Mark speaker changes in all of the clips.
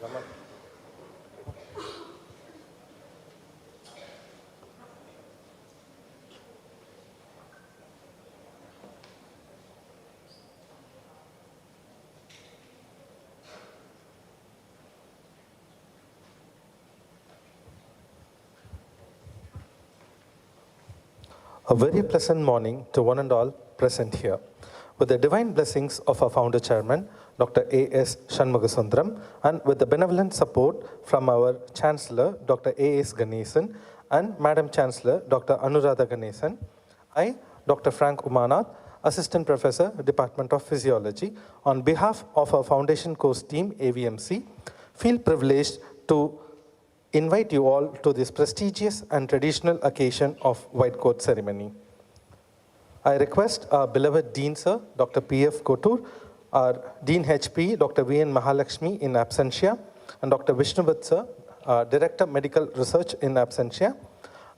Speaker 1: A very pleasant morning to one and all present here. With the divine blessings of our founder chairman, Dr. A.S. Shanmugasundaram, and with the benevolent support from our Chancellor, Dr. A.S. Ganesan, and Madam Chancellor, Dr. Anuradha Ganesan, I, Dr. Frank Umanath, Assistant Professor, Department of Physiology, on behalf of our foundation course team, AVMC, feel privileged to invite you all to this prestigious and traditional occasion of white coat ceremony. I request our beloved Dean Sir, Dr. P.F. Kotur, our Dean HP, Dr. V.N. Mahalakshmi in absentia, and Dr. Vishnuvat Sir, Director Medical Research in absentia,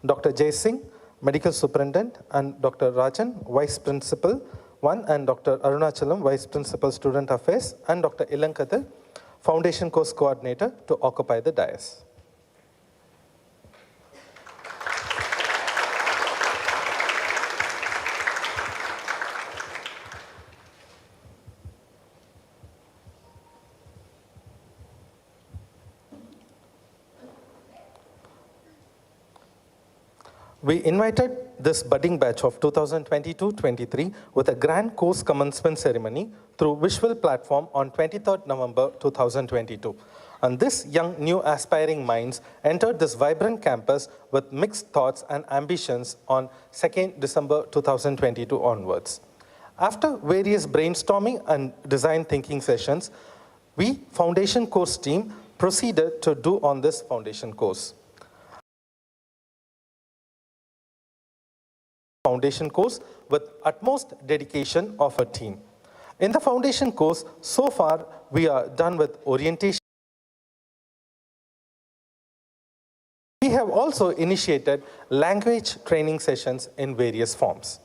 Speaker 1: Dr. Jay Singh, Medical Superintendent, and Dr. Rajan, Vice Principal 1, and Dr. Arunachalam, Vice Principal Student Affairs, and Dr. Ilankadar, Foundation Course Coordinator, to occupy the dais. We invited this budding batch of 2022-23 with a grand course commencement ceremony through visual platform on 23rd November 2022. And this young, new aspiring minds entered this vibrant campus with mixed thoughts and ambitions on 2nd December 2022 onwards. After various brainstorming and design thinking sessions, we foundation course team proceeded to do on this foundation course. Foundation course with utmost dedication of a team. In the foundation course, so far we are done with orientation. We have also initiated language training sessions in various forms.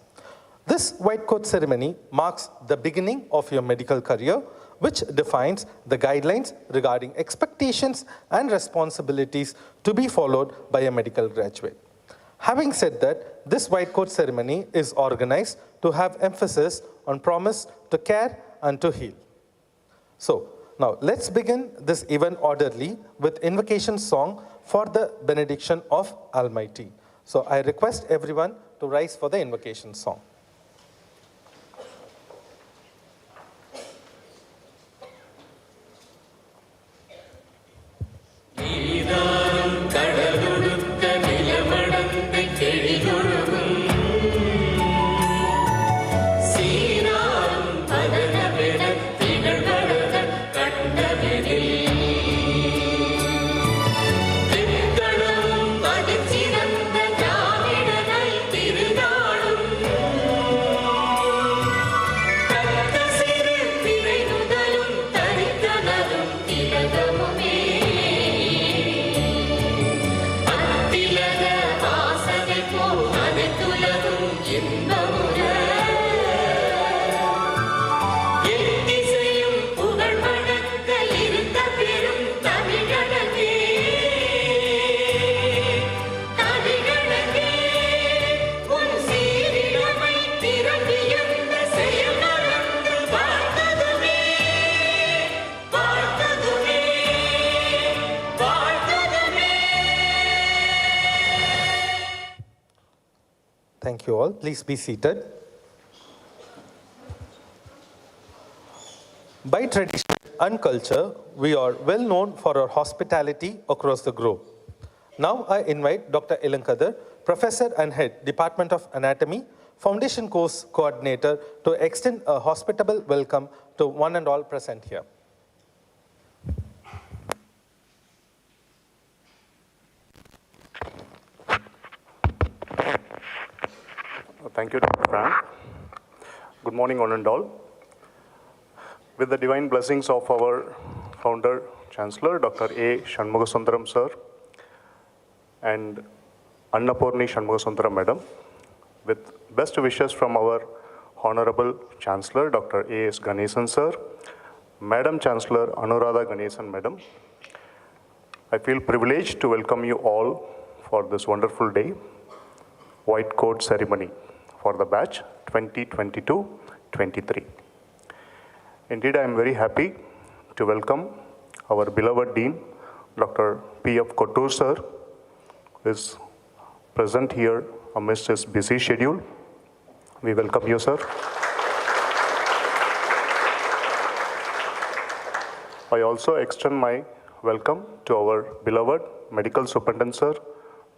Speaker 1: This white coat ceremony marks the beginning of your medical career, which defines the guidelines regarding expectations and responsibilities to be followed by a medical graduate. Having said that, this white coat ceremony is organized to have emphasis on promise to care and to heal. So now let's begin this event orderly with invocation song for the benediction of Almighty. So I request everyone to rise for the invocation song. Thank you all. Please be seated. By tradition and culture, we are well known for our hospitality across the globe. Now I invite Dr. Ilankadar, Professor and Head, Department of Anatomy, Foundation Course Coordinator, to extend a hospitable welcome to one and all present here.
Speaker 2: Thank you, Dr. Frank. Good morning, one and all. With the divine blessings of our founder, Chancellor, Dr. A. Shanmugasundaram, sir, and Annapoorani Shanmugasundaram, madam, with best wishes from our Honorable Chancellor, Dr. A. S. Ganesan, sir, Madam Chancellor Anuradha Ganesan, madam, I feel privileged to welcome you all for this wonderful day, White Coat Ceremony for the batch 2022-23. Indeed, I am very happy to welcome our beloved Dean, Dr. P.F. Kottur sir, who is present here amidst his busy schedule. We welcome you, sir. I also extend my welcome to our beloved Medical Superintendent, sir,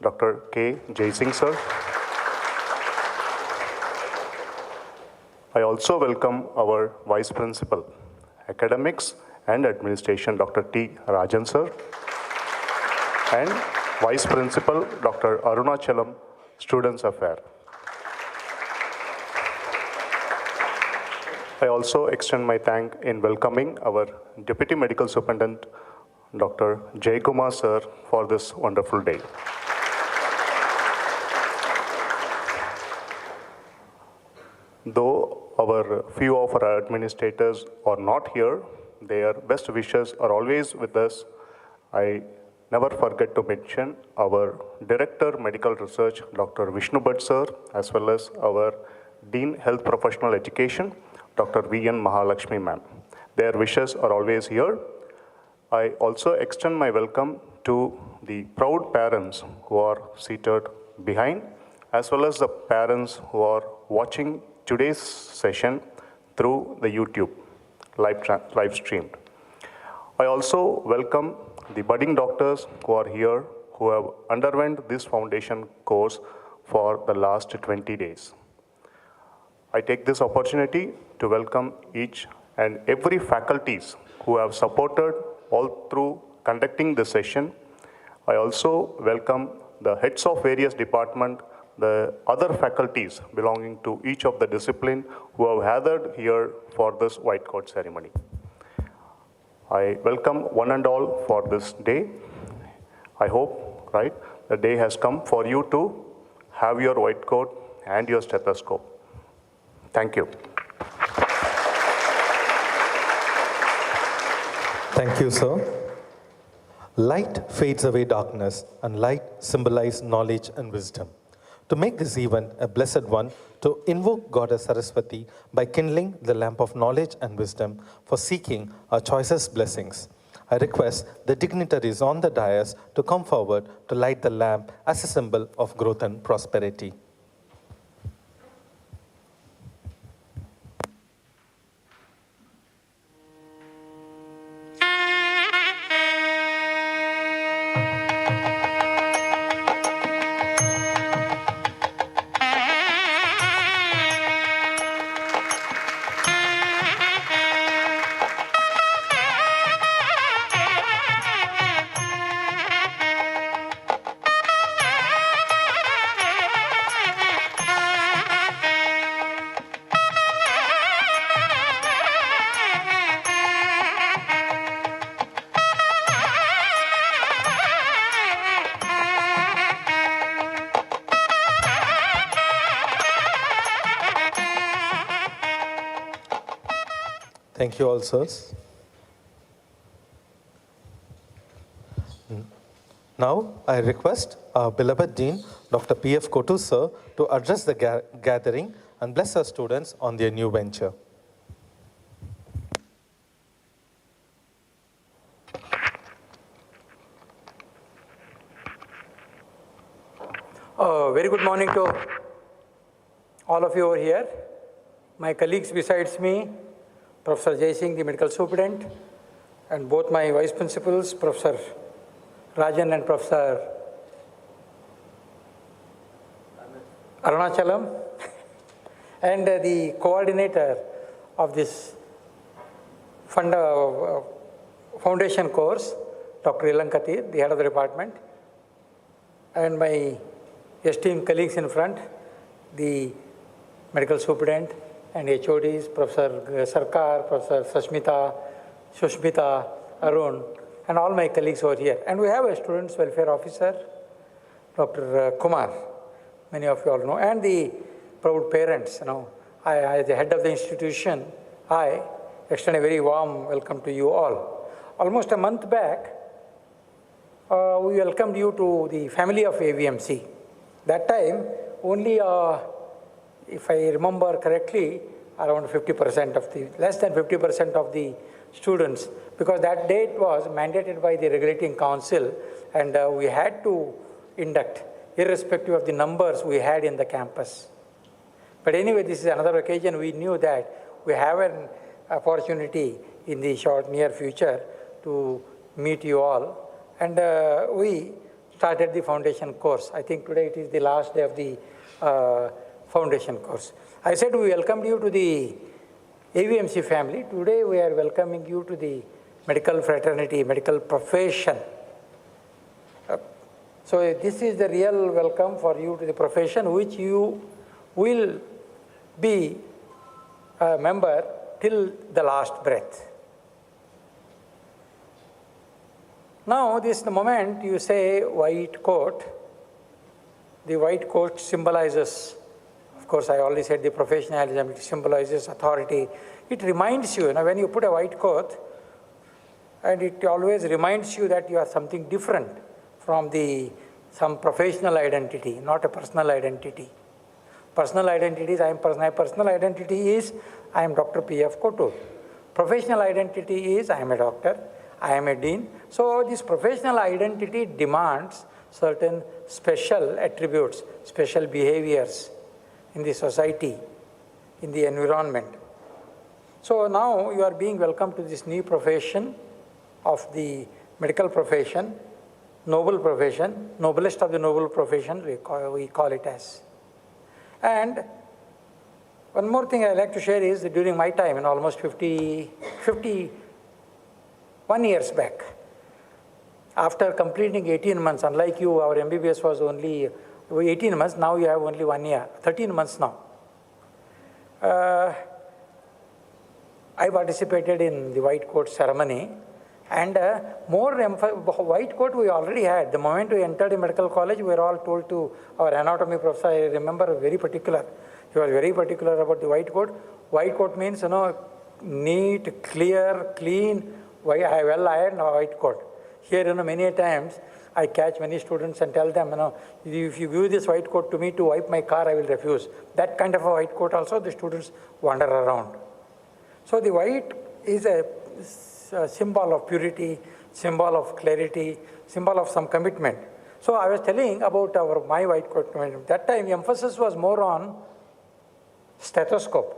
Speaker 2: Dr. K. Jaising, sir. I also welcome our Vice Principal, Academics and Administration, Dr. T. Rajan, sir, and Vice Principal, Dr. Arunachalam, Students Affairs. I also extend my thank in welcoming our Deputy Medical Superintendent, Dr. Jay Kumar sir, for this wonderful day. Though few of our administrators are not here, their best wishes are always with us. I never forget to mention our Director Medical Research, Dr. Vishnu Bhatt sir, as well as our Dean Health Professional Education, Dr. V.N. Mahalakshmi ma'am. Their wishes are always here. I also extend my welcome to the proud parents who are seated behind, as well as the parents who are watching today's session through the YouTube live streamed. I also welcome the budding doctors who are here, who have underwent this foundation course for the last 20 days. I take this opportunity to welcome each and every faculties who have supported all through conducting the session. I also welcome the heads of various departments, the other faculties belonging to each of the discipline who have gathered here for this white coat ceremony. I welcome one and all for this day. I hope, right, the day has come for you to have your white coat and your stethoscope. Thank you.
Speaker 1: Thank you, sir. Light fades away darkness, and light symbolizes knowledge and wisdom. To make this event a blessed one, to invoke Goddess Saraswati by kindling the lamp of knowledge and wisdom for seeking our choicest blessings. I request the dignitaries on the dais to come forward to light the lamp as a symbol of growth and prosperity. Thank you all, sirs. Now, I request our beloved Dean, Dr. P.F. Kottur sir, to address the gathering and bless our students on their new venture.
Speaker 3: Very good morning to all of you over here. My colleagues besides me, Professor Jaising, the medical superintendent, and both my vice principals, Professor Rajan and Professor Arunachalam, and the coordinator of this foundation course, Dr. Ilankatir, the head of the department, and my esteemed colleagues in front, the medical superintendent and HODs, Professor Sarkar, Professor Sashmita, Sushmita, Arun, and all my colleagues over here. And we have a students welfare officer, Dr. Kumar, many of you all know, and the proud parents. I, as the head of the institution, I extend a very warm welcome to you all. Almost a month back, we welcomed you to the family of AVMC. That time, only, if I remember correctly, around 50% of the, less than 50% of the students, because that date was mandated by the regulating council, and we had to induct, irrespective of the numbers we had in the campus. But anyway, this is another occasion. We knew that we have an opportunity in the near future to meet you all. And we started the foundation course. I think today it is the last day of the foundation course. I said we welcomed you to the AVMC family. Today we are welcoming you to the medical fraternity, medical profession. So this is the real welcome for you to the profession, which you will be a member till the last breath. Now, this is the moment you say white coat. The white coat symbolizes, of course, I already said the professionalism, it symbolizes authority. It reminds you, when you put a white coat, and it always reminds you that you are something different from some professional identity, not a personal identity. Personal identity is, my personal identity is, I am Dr. P.F. Kotur. Professional identity is, I am a doctor, I am a dean. So this professional identity demands certain special attributes, special behaviors in the society, in the environment. So now you are being welcomed to this new profession of the medical profession, noble profession, noblest of the noble profession, we call it as. And one more thing I'd like to share is that during my time, in almost 51 years back, after completing 18 months, unlike you, our MBBS was only 18 months, now you have only 1 year, 13 months now. I participated in the white coat ceremony, and white coat we already had. The moment we entered the medical college, we were all told to our anatomy professor, I remember very particular, he was very particular about the white coat. White coat means, neat, clear, clean, well ironed white coat. Here, many times, I catch many students and tell them, if you give this white coat to me to wipe my car, I will refuse. That kind of a white coat also the students wander around. So the white is a symbol of purity, symbol of clarity, symbol of some commitment. So I was telling about my white coat commitment. That time the emphasis was more on stethoscope,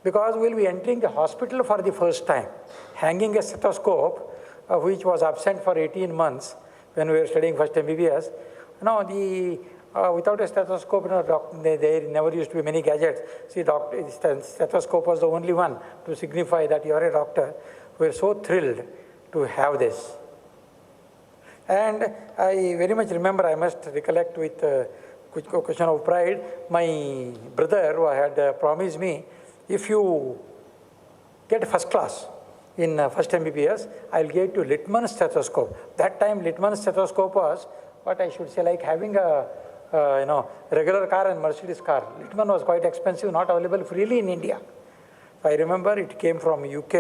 Speaker 3: because we'll be entering the hospital for the first time. Hanging a stethoscope, which was absent for 18 months when we were studying first MBBS. Without a stethoscope, there never used to be many gadgets. See, stethoscope was the only one to signify that you are a doctor. We were so thrilled to have this. And I very much remember, I must recollect with question of pride, my brother who had promised me, if you get first class in first MBBS, I'll give you Littmann stethoscope. That time Littmann stethoscope was what I should say, like having a regular car and Mercedes car. Littmann was quite expensive, not available freely in India. I remember it came from UK,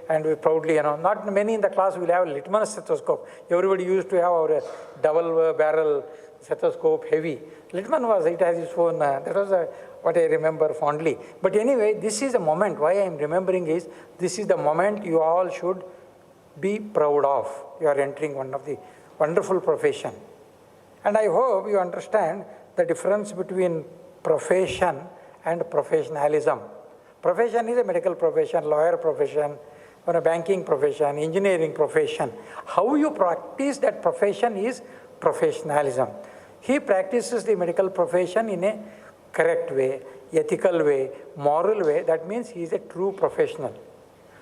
Speaker 3: and we proudly, not many in the class will have a Littmann stethoscope. Everybody used to have our double barrel stethoscope, heavy. Littmann it has its own, that was what I remember fondly. But anyway, this is a moment, why I am remembering is, this is the moment you all should be proud of. You are entering one of the wonderful profession. And I hope you understand the difference between profession and professionalism. Profession is a medical profession, lawyer profession, or a banking profession, engineering profession. How you practice that profession is professionalism. He practices the medical profession in a correct way, ethical way, moral way. That means he is a true professional.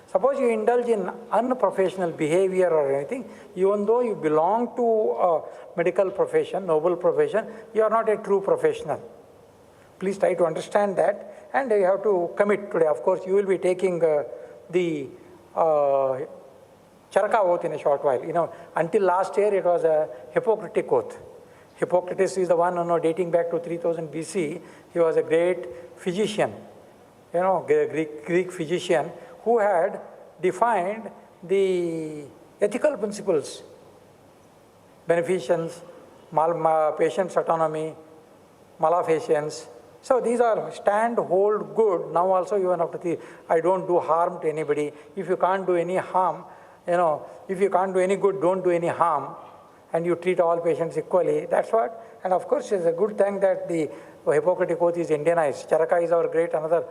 Speaker 3: Suppose you indulge in unprofessional behavior or anything, even though you belong to a medical profession, noble profession, you are not a true professional. Please try to understand that, and you have to commit today. Of course, you will be taking the Charaka oath in a short while. Until last year, it was a Hippocratic oath. Hippocrates is the one, dating back to 3000 BC. He was a great physician, Greek physician, who had defined the ethical principles beneficence, patient's autonomy, malafeasance. So these are stand, hold, good. Now also you have to think, I don't do harm to anybody. If you can't do any harm, if you can't do any good, don't do any harm. And you treat all patients equally. That's what. And of course, it's a good thing that the Hippocratic Oath is Indianized. Charaka is our great another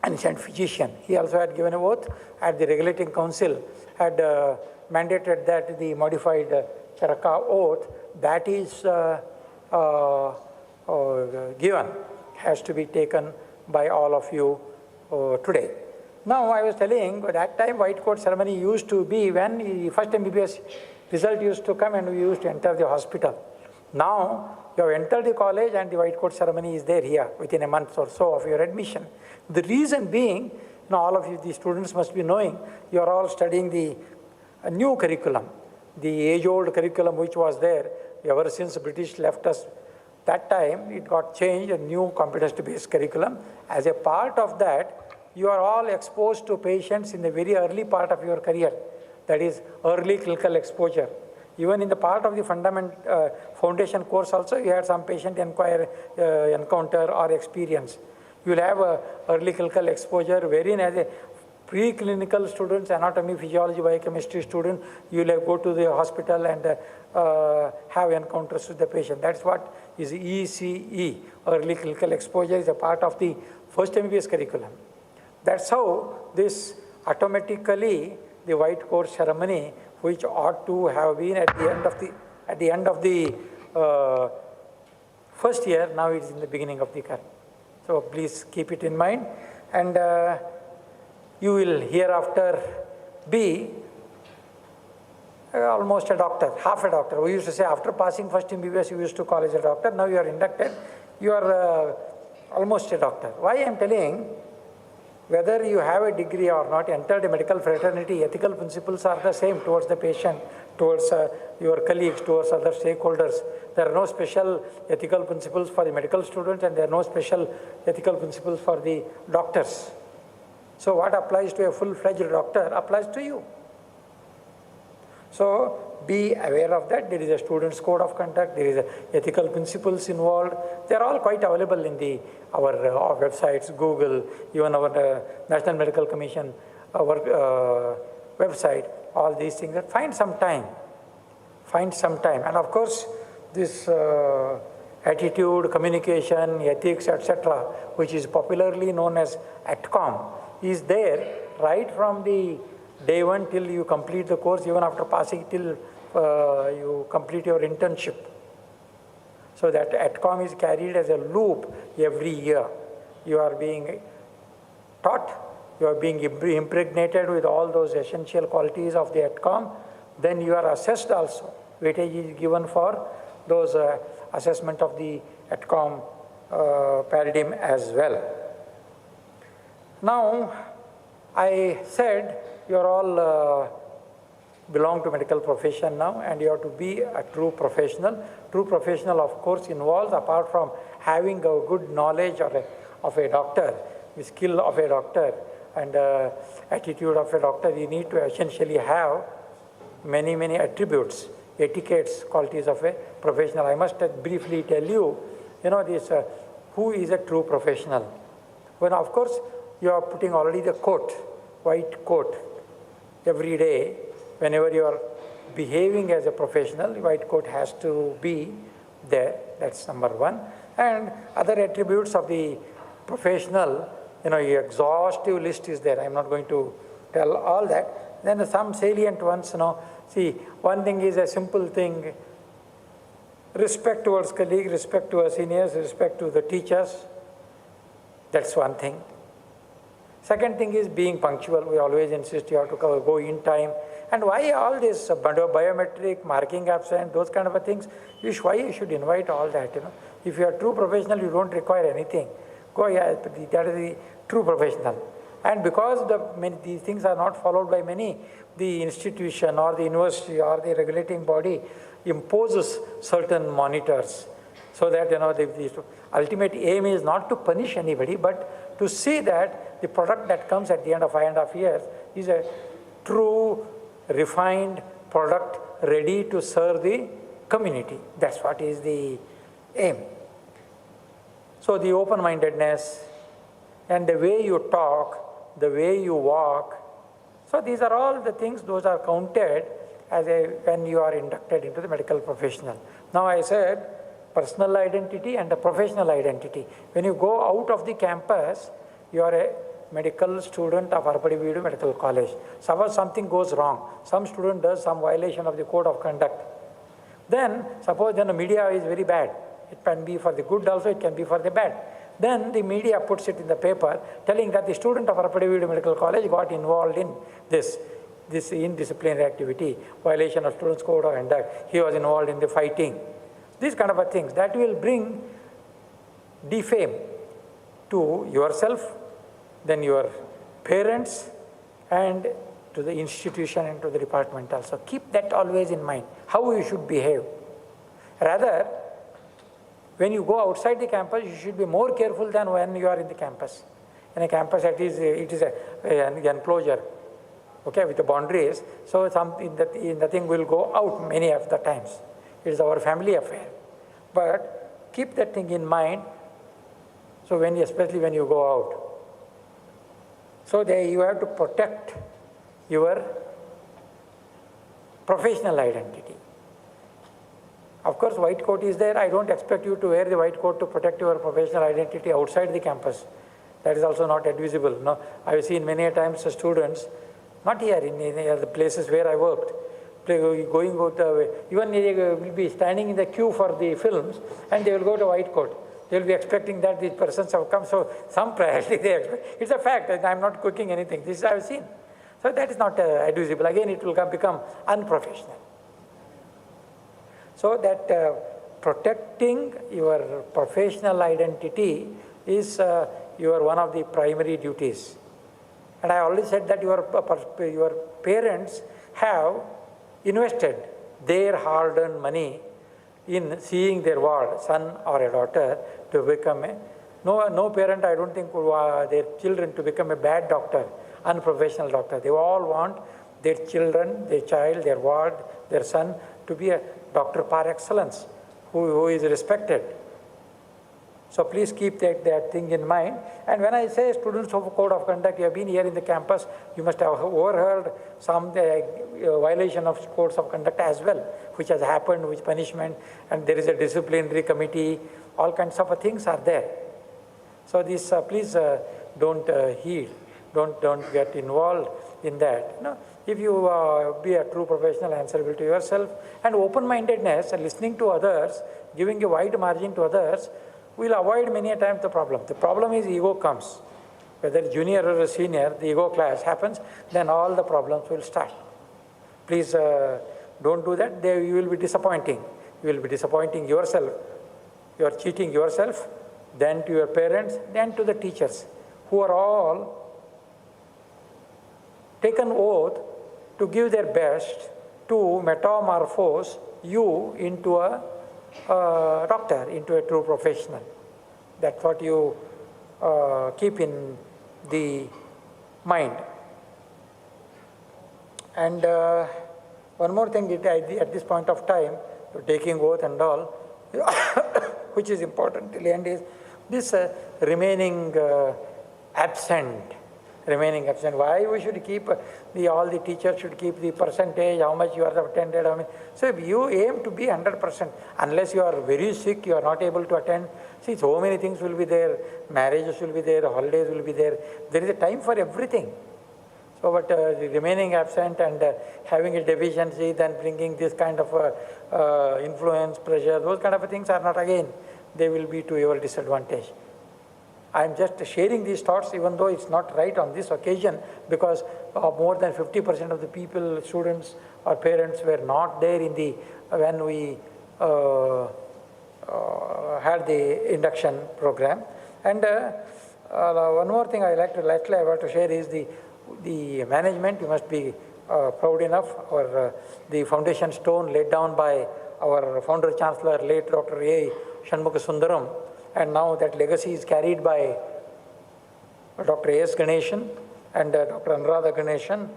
Speaker 3: ancient physician. He also had given an oath at the regulating council, had mandated that the modified Charaka oath that is given has to be taken by all of you today. Now I was telling that time white coat ceremony used to be when the first MBBS result used to come and we used to enter the hospital. Now you have entered the college and the white coat ceremony is there here within a month or so of your admission. The reason being, all of you, the students must be knowing, you are all studying the new curriculum, the age-old curriculum which was there ever since British left us. That time it got changed, a new competence-based curriculum. As a part of that, you are all exposed to patients in the very early part of your career. That is early clinical exposure. Even in the part of the foundation course also, you had some patient encounter or experience. You will have a early clinical exposure wherein as a preclinical students, anatomy, physiology, biochemistry student, you will go to the hospital and have encounters with the patient. That's what is ECE, early clinical exposure, is a part of the first MBBS curriculum. That's how this automatically the white coat ceremony, which ought to have been at the end of the first year, now it is in the beginning of the current. So please keep it in mind, and you will hereafter be almost a doctor, half a doctor. We used to say after passing first MBBS, you used to call as a doctor. Now you are inducted, you are almost a doctor. Why I am telling, whether you have a degree or not, entered a medical fraternity, ethical principles are the same towards the patient, towards your colleagues, towards other stakeholders. There are no special ethical principles for the medical students and there are no special ethical principles for the doctors. So what applies to a full-fledged doctor applies to you. So be aware of that. There is a student's code of conduct, there is ethical principles involved. They are all quite available in our websites, Google, even our National Medical Commission, our website, all these things. Find some time. And of course, this attitude, communication, ethics, etc., which is popularly known as ATCOM, is there right from the day one till you complete the course, even after passing till you complete your internship. So that ATCOM is carried as a loop every year. You are being taught, you are being impregnated with all those essential qualities of the ATCOM. Then you are assessed also. Weightage is given for those assessment of the ATCOM paradigm as well. Now, I said you are all belong to medical profession now and you have to be a true professional. True professional, of course, involves, apart from having a good knowledge of a doctor, the skill of a doctor and attitude of a doctor, you need to essentially have many, many attributes, etiquettes, qualities of a professional. I must briefly tell you, this who is a true professional. When, of course, you are putting already the coat, white coat, every day. Whenever you are behaving as a professional, white coat has to be there. That's number one. And other attributes of the professional, your exhaustive list is there. I'm not going to tell all that. Then some salient ones, see, one thing is a simple thing. Respect towards colleagues, respect to our seniors, respect to the teachers. That's one thing. Second thing is being punctual. We always insist you have to go in time. And why all this biometric, marking absent, those kind of things? Why you should invite all that? If you are true professional, you don't require anything. That is the true professional. And because these things are not followed by many, the institution or the university or the regulating body imposes certain monitors. So that the ultimate aim is not to punish anybody, but to see that the product that comes at the end of 5.5 years is a true, refined product ready to serve the community. That's what is the aim. So the open-mindedness and the way you talk, the way you walk, so these are all the things, those are counted as when you are inducted into the medical professional. Now I said personal identity and the professional identity. When you go out of the campus, you are a medical student of Auditorium Medical College. Suppose something goes wrong, some student does some violation of the code of conduct. Then suppose then the media is very bad. It can be for the good also, it can be for the bad. Then the media puts it in the paper telling that the student of Auditorium Medical College got involved in this indisciplinary activity, violation of student's code of conduct. He was involved in the fighting. These kind of things that will bring defame to yourself, then your parents, and to the institution and to the department also. Keep that always in mind, how you should behave. Rather, when you go outside the campus, you should be more careful than when you are in the campus. In a campus, it is an enclosure, okay, with the boundaries. So nothing will go out many of the times. It is our family affair. But keep that thing in mind. So especially when you go out. So you have to protect your professional identity. Of course, white coat is there. I don't expect you to wear the white coat to protect your professional identity outside the campus. That is also not advisable. No, I have seen many times students, not here, in the places where I worked, going out, even they will be standing in the queue for the films and they will go to white coat. They will be expecting that these persons have come, so some priority they expect. It's a fact, I am not cooking anything. This I have seen. So that is not advisable. Again, it will become unprofessional. So that protecting your professional identity is your one of the primary duties. And I already said that your parents have invested their hard-earned money in seeing their son or a daughter to become no parent, I don't think, would their children to become a bad doctor, unprofessional doctor. They all want their children, their child, their ward, their son to be a doctor par excellence, who is respected. So please keep that thing in mind. And when I say students of code of conduct, you have been here in the campus, you must have overheard some violation of codes of conduct as well, which has happened with punishment, and there is a disciplinary committee, all kinds of things are there. So this, please don't heed, don't get involved in that. No? If you be a true professional, answerable to yourself, and open-mindedness, and listening to others, giving a wide margin to others, we'll avoid many a time the problem. The problem is ego comes. Whether junior or a senior, the ego clash happens, then all the problems will start. Please don't do that. You will be disappointing. You will be disappointing yourself. You are cheating yourself, then to your parents, then to the teachers, who are all taken oath to give their best to metamorphose you into a doctor, into a true professional. That's what you keep in the mind. And one more thing at this point of time, taking oath and all, which is important till the end, is this remaining absent. Why we should keep all the teachers should keep the percentage, how much you are attended. So if you aim to be 100%, unless you are very sick, you are not able to attend. See, so many things will be there. Marriages will be there. Holidays will be there. There is a time for everything. So, but the remaining absent and having a deficiency, then bringing this kind of influence, pressure, those kind of things are not, again, they will be to your disadvantage. I am just sharing these thoughts, even though it's not right on this occasion, because more than 50% of the people, students or parents, were not there in the when we had the induction program. And one more thing I want to share is the management. You must be proud enough, or the foundation stone laid down by our founder chancellor, late Dr. A. Shanmugasundaram. And now that legacy is carried by Dr. A.S. Ganeshan and Dr. Anuradha Ganeshan,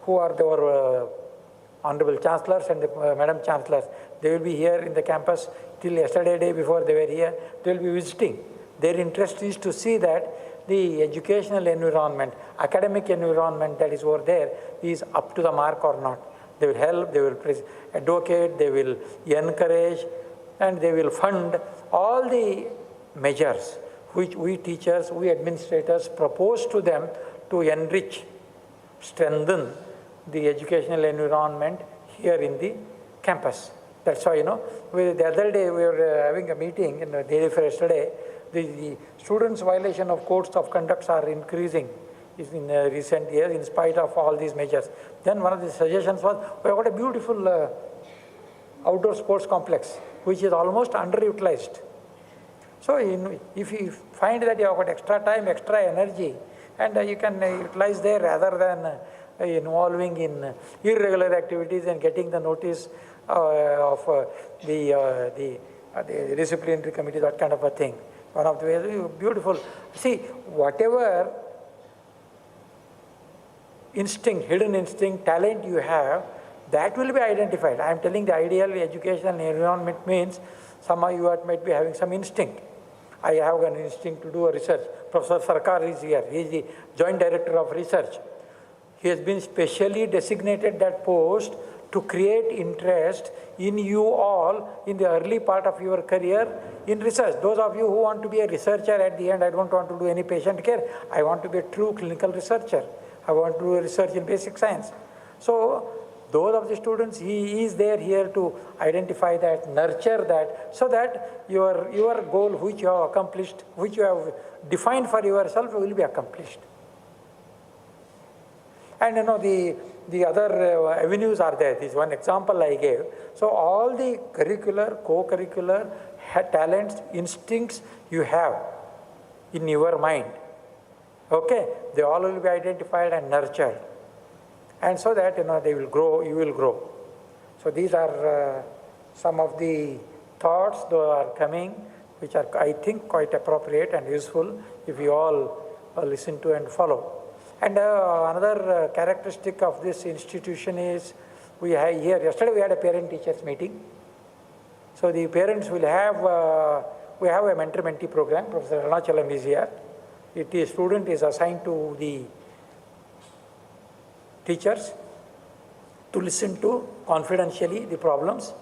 Speaker 3: who are our Honorable Chancellors and the Madam Chancellors. They will be here in the campus till yesterday, day before they were here. They will be visiting. Their interest is to see that the educational environment, academic environment that is over there is up to the mark or not. They will help, they will advocate, they will encourage, and they will fund all the measures which we teachers, we administrators propose to them to enrich, strengthen the educational environment here in the campus. That's why, the other day we were having a meeting in the day before yesterday. The students' violation of codes of conduct are increasing in recent years in spite of all these measures. Then one of the suggestions was, we have got a beautiful outdoor sports complex which is almost underutilized. So if you find that you have got extra time, extra energy, and you can utilize there rather than involving in irregular activities and getting the notice of the disciplinary committee, that kind of a thing. One of the ways, beautiful. See, whatever instinct, hidden instinct, talent you have, that will be identified. I am telling the ideal educational environment means some of you might be having some instinct. I have an instinct to do a research. Professor Sarkar is here. He is the Joint Director of Research. He has been specially designated that post to create interest in you all in the early part of your career in research. Those of you who want to be a researcher at the end, I don't want to do any patient care. I want to be a true clinical researcher. I want to do research in basic science. So those of the students, he is there here to identify that, nurture that, so that your goal which you have accomplished, which you have defined for yourself will be accomplished. And the other avenues are there. This is one example I gave. So all the curricular, co-curricular talents, instincts you have in your mind, okay, they all will be identified and nurtured. And so that they will grow, you will grow. So these are some of the thoughts that are coming, which are, I think, quite appropriate and useful if you all listen to and follow. And another characteristic of this institution is, we have here, yesterday we had a parent-teachers meeting. So the parents will have, we have a mentor-mentee program. Professor Arnachalam is here. The student is assigned to the teachers to listen to confidentially the problems.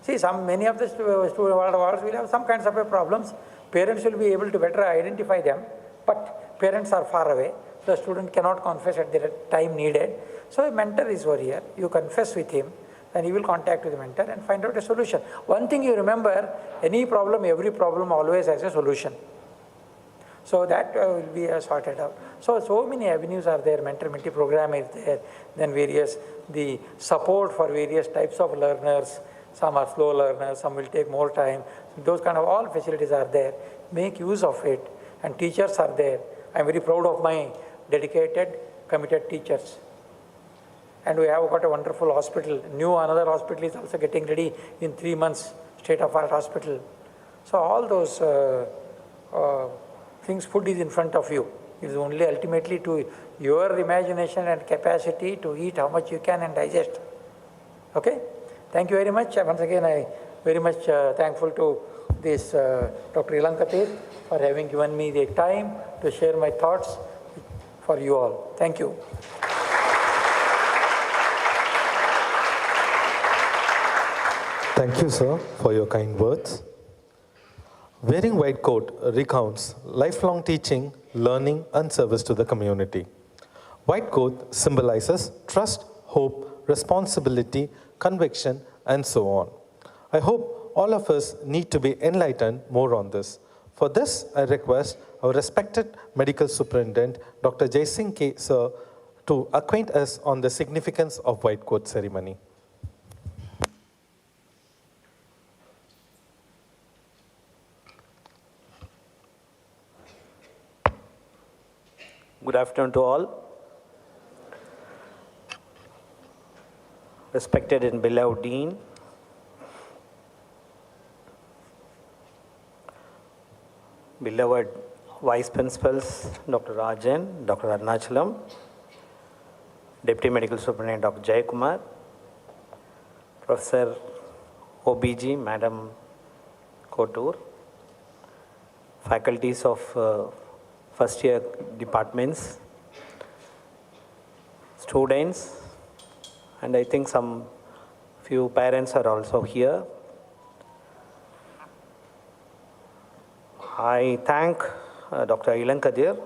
Speaker 3: See, many of the students will have some kinds of problems. Parents will be able to better identify them, but parents are far away. The student cannot confess at the time needed. So a mentor is over here. You confess with him, then he will contact with the mentor and find out a solution. One thing you remember, any problem, every problem always has a solution. So that will be sorted out. So many avenues are there. Mentor-mentee program is there. Then the support for various types of learners. Some are slow learners, some will take more time. Those kind of all facilities are there. Make use of it. And teachers are there. I am very proud of my dedicated, committed teachers. And we have got a wonderful hospital. Another hospital is also getting ready in 3 months, state-of-art hospital. So all those things, food is in front of you. It is only ultimately to your imagination and capacity to eat how much you can and digest. Okay? Thank you very much. Once again, I very much thankful to this Dr. Ilankathir for having given me the time to share my thoughts for you all. Thank you.
Speaker 1: Thank you, sir, for your kind words. Wearing white coat recounts lifelong teaching, learning, and service to the community. White coat symbolizes trust, hope, responsibility, conviction, and so on. I hope all of us need to be enlightened more on this. For this, I request our respected medical superintendent, Dr. Jaising K. Sir, to acquaint us on the significance of white coat ceremony.
Speaker 4: Good afternoon to all. Respected and beloved Dean, beloved Vice Principals, Dr. Rajan, Dr. Arnachalam, Deputy Medical Superintendent Dr. Jayakumar, Professor OBG, Madam Kotur, faculties of first year departments, students, and I think some few parents are also here. I thank Dr. Ilankadir,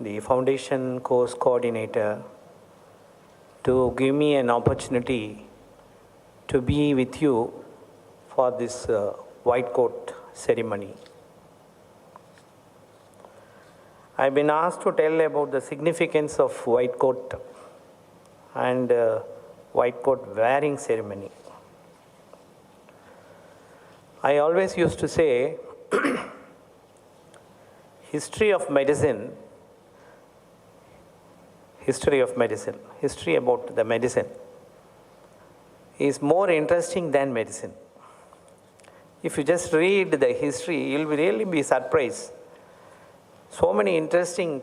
Speaker 4: the foundation course coordinator, to give me an opportunity to be with you for this white coat ceremony. I've been asked to tell about the significance of white coat and white coat wearing ceremony. I always used to say, history about the medicine is more interesting than medicine. If you just read the history, you'll really be surprised. So many interesting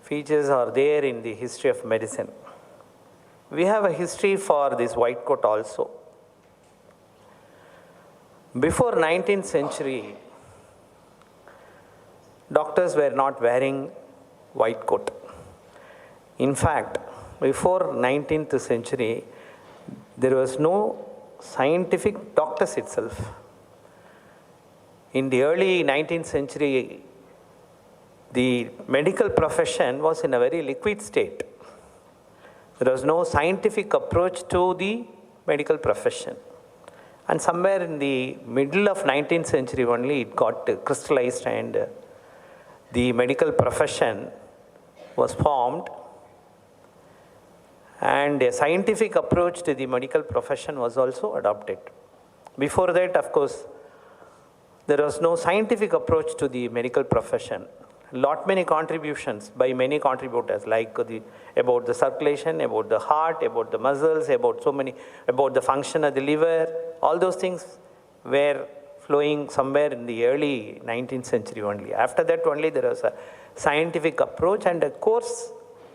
Speaker 4: features are there in the history of medicine. We have a history for this white coat also. Before 19th century, doctors were not wearing white coat. In fact, before 19th century, there was no scientific doctors itself. In the early 19th century, the medical profession was in a very liquid state. There was no scientific approach to the medical profession. And somewhere in the middle of 19th century only, it got crystallized and the medical profession was formed. And a scientific approach to the medical profession was also adopted. Before that, of course, there was no scientific approach to the medical profession. Many contributions by many contributors, like about the circulation, about the heart, about the muscles, about the function of the liver. All those things were flowing somewhere in the early 19th century only. After that only there was a scientific approach and a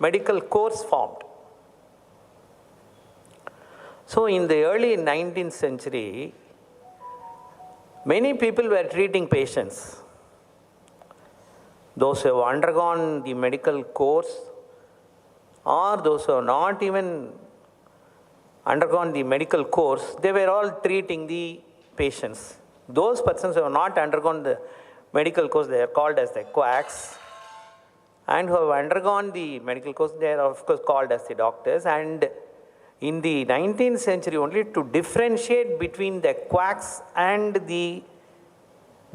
Speaker 4: medical course formed. So in the early 19th century, many people were treating patients. Those who have undergone the medical course or those who have not even undergone the medical course, they were all treating the patients. Those persons who have not undergone the medical course, they are called as the quacks. And who have undergone the medical course, they are of course called as the doctors. And in the 19th century only, to differentiate between the quacks and the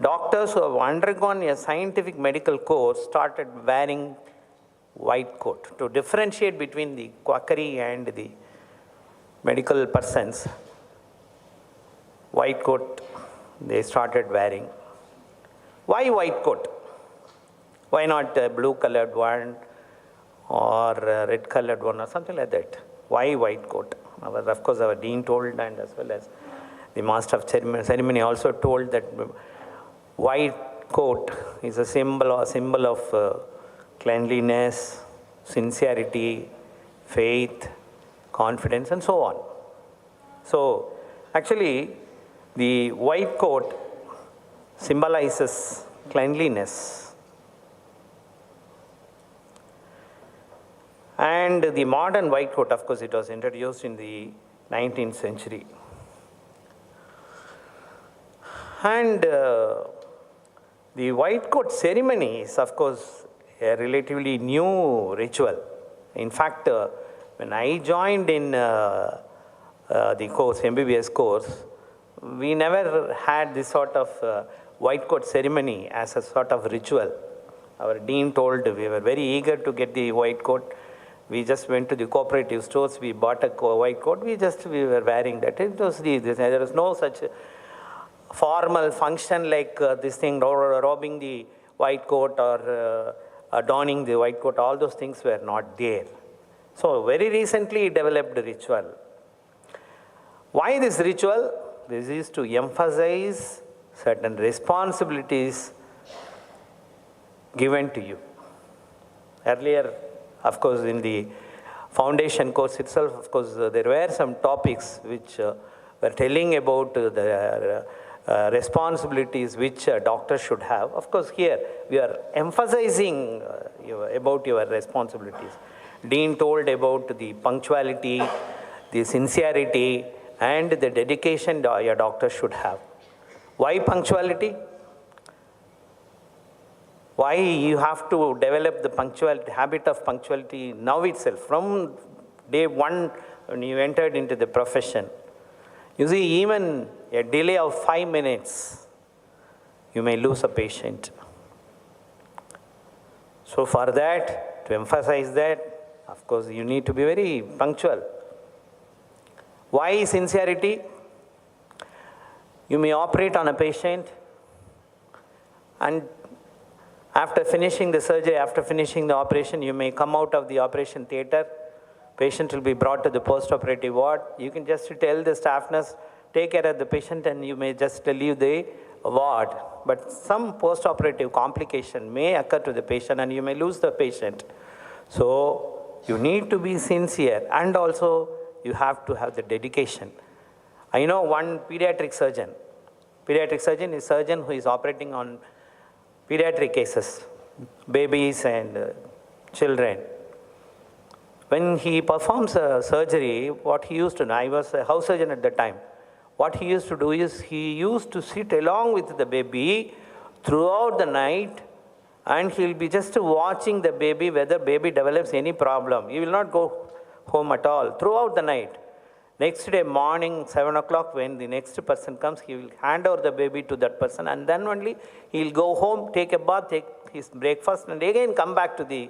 Speaker 4: doctors who have undergone a scientific medical course started wearing white coat. To differentiate between the quackery and the medical persons, white coat they started wearing. Why white coat? Why not a blue colored one or a red colored one or something like that? Why white coat? Of course, our dean told, and as well as the master of ceremony also told that white coat is a symbol of cleanliness, sincerity, faith, confidence, and so on. So actually, the white coat symbolizes cleanliness. And the modern white coat, of course, it was introduced in the 19th century. And the white coat ceremony is, of course, a relatively new ritual. In fact, when I joined in the course, MBBS course, we never had this sort of white coat ceremony as a sort of ritual. Our dean told we were very eager to get the white coat. We just went to the cooperative stores, we bought a white coat, we were wearing that. There was no such formal function like this thing, robbing the white coat or donning the white coat. All those things were not there. So very recently developed ritual. Why this ritual? This is to emphasize certain responsibilities given to you. Earlier, of course, in the foundation course itself, of course, there were some topics which were telling about the responsibilities which a doctor should have. Of course, here we are emphasizing about your responsibilities. Dean told about the punctuality, the sincerity, and the dedication a doctor should have. Why punctuality? Why you have to develop the punctuality, habit of punctuality now itself, from day one when you entered into the profession. You see, even a delay of 5 minutes, you may lose a patient. So for that, to emphasize that, of course, you need to be very punctual. Why sincerity? You may operate on a patient, and after finishing the surgery, after finishing the operation, you may come out of the operation theater. Patient will be brought to the post-operative ward. You can just tell the staff nurse, take care of the patient, and you may just leave the ward. But some post-operative complication may occur to the patient, and you may lose the patient. So you need to be sincere, and also you have to have the dedication. I know one pediatric surgeon. Pediatric surgeon is a surgeon who is operating on pediatric cases, babies and children. When he performs a surgery, what he used to do, I was a house surgeon at the time, what he used to do is he used to sit along with the baby throughout the night, and he will be just watching the baby, whether baby develops any problem. He will not go home at all throughout the night. Next day morning, 7 o'clock, when the next person comes, he will hand over the baby to that person, and then only he will go home, take a bath, take his breakfast, and again come back to the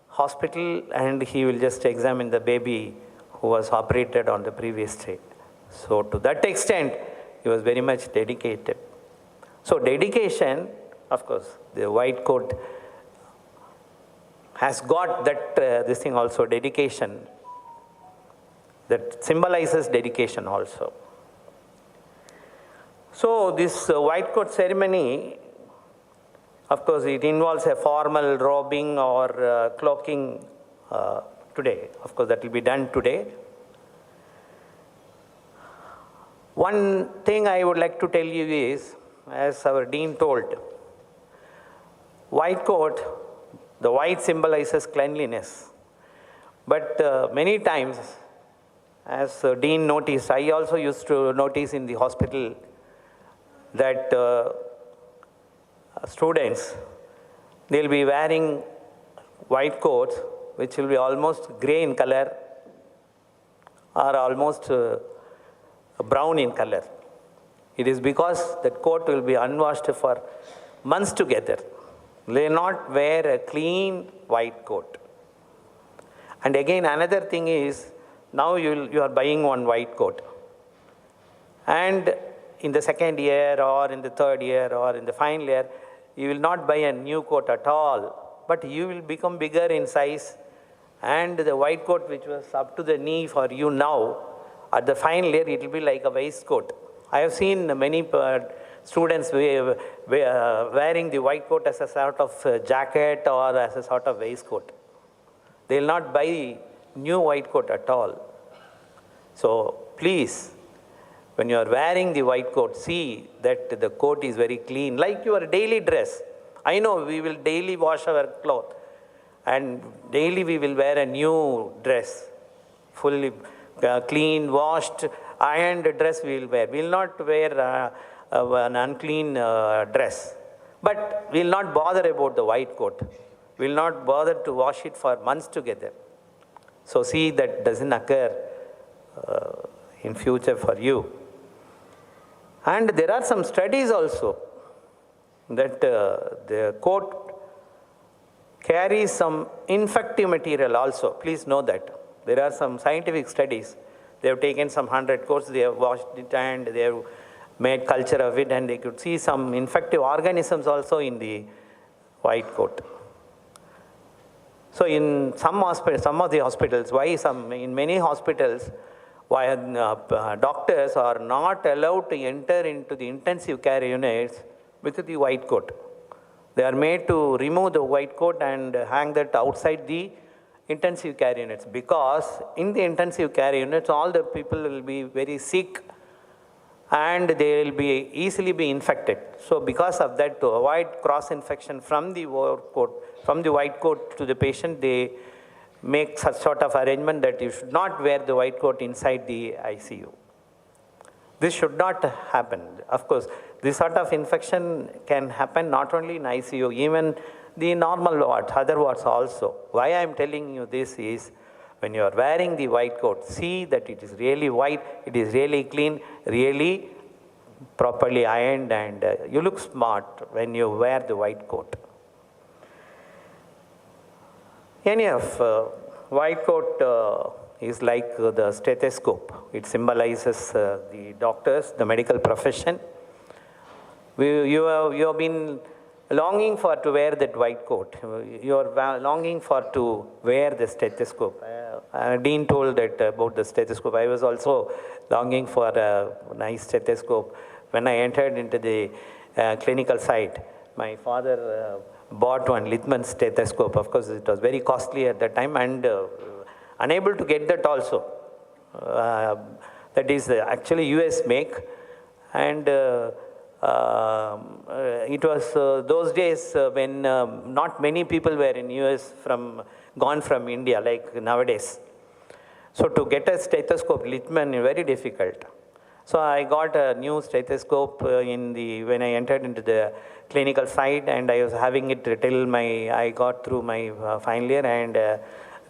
Speaker 4: hospital, and he will just examine the baby who was operated on the previous day. So to that extent, he was very much dedicated. So dedication, of course, the white coat has got that, this thing also, dedication, that symbolizes dedication also. So this white coat ceremony, of course, it involves a formal robing or cloaking today. Of course, that will be done today. One thing I would like to tell you is, as our dean told, white coat, the white symbolizes cleanliness. But many times, as dean noticed, I also used to notice in the hospital that students, they'll be wearing white coats which will be almost gray in color or almost brown in color. It is because that coat will be unwashed for months together. They not wear a clean white coat. And again, another thing is, now you are buying one white coat. And in the second year or in the third year or in the final year, you will not buy a new coat at all, but you will become bigger in size, and the white coat which was up to the knee for you now, at the final year it will be like a waistcoat. I have seen many students wearing the white coat as a sort of jacket or as a sort of waistcoat. They will not buy new white coat at all. So please, when you are wearing the white coat, see that the coat is very clean, like your daily dress. I know we will daily wash our clothes, and daily we will wear a new dress, fully clean, washed, ironed dress we will wear. We will not wear an unclean dress. But we will not bother about the white coat. We will not bother to wash it for months together. So see that doesn't occur in future for you. And there are some studies also that the coat carries some infective material also. Please know that. There are some scientific studies. They have taken some 100 coats, they have washed it and they have made culture of it, and they could see some infective organisms also in the white coat. So in some hospitals, some of the hospitals, in many hospitals, why doctors are not allowed to enter into the intensive care units with the white coat. They are made to remove the white coat and hang that outside the intensive care units, because in the intensive care units, all the people will be very sick and they will be easily be infected. So because of that, to avoid cross infection from the overcoat, from the white coat to the patient, they make such sort of arrangement that you should not wear the white coat inside the ICU. This should not happen. Of course, this sort of infection can happen not only in ICU, even the normal wards, other wards also. Why I am telling you this is, when you are wearing the white coat, see that it is really white, it is really clean, really properly ironed, and you look smart when you wear the white coat. Any of white coat is like the stethoscope. It symbolizes the doctors, the medical profession. You have been longing for to wear that white coat. You are longing for to wear the stethoscope. Dean told that about the stethoscope. I was also longing for a nice stethoscope. When I entered into the clinical site, my father bought one Littmann stethoscope. Of course, it was very costly at that time, and unable to get that also. That is actually US make, and it was those days when not many people were in US gone from India like nowadays. So to get a stethoscope, Littmann, very difficult. So I got a new stethoscope when I entered into the clinical side, and I was having it till I got through my final year, and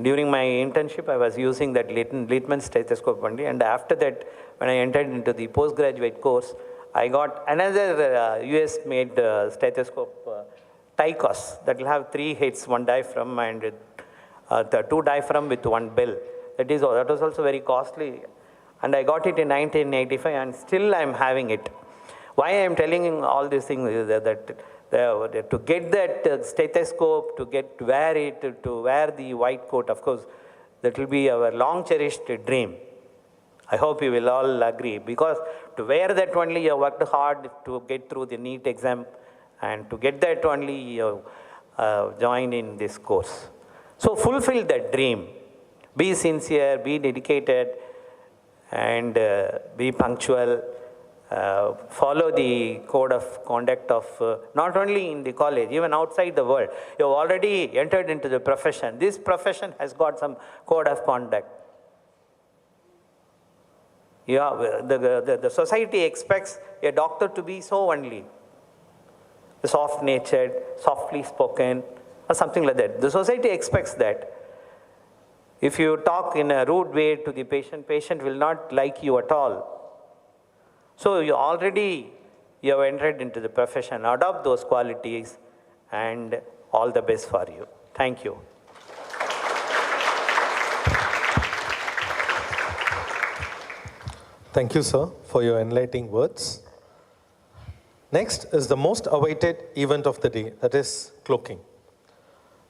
Speaker 4: during my internship I was using that Littmann stethoscope only, and after that when I entered into the postgraduate course, I got another US made stethoscope, Tycos, that will have 3 heads, 1 diaphragm and the 2 diaphragm with 1 bell. That was also very costly, and I got it in 1985, and still I am having it. Why I am telling you all these things is that to get that stethoscope, to wear it, to wear the white coat, of course, that will be our long cherished dream. I hope you will all agree, because to wear that only you worked hard to get through the NEET exam, and to get that only you joined in this course. So fulfill that dream. Be sincere, be dedicated, and be punctual. Follow the code of conduct of not only in the college, even outside the world. You have already entered into the profession. This profession has got some code of conduct. The society expects a doctor to be so only. Soft-natured, softly spoken, or something like that. The society expects that. If you talk in a rude way to the patient will not like you at all. So you have entered into the profession. Adopt those qualities, and all the best for you. Thank you.
Speaker 1: Thank you, sir, for your enlightening words. Next is the most awaited event of the day, that is cloaking.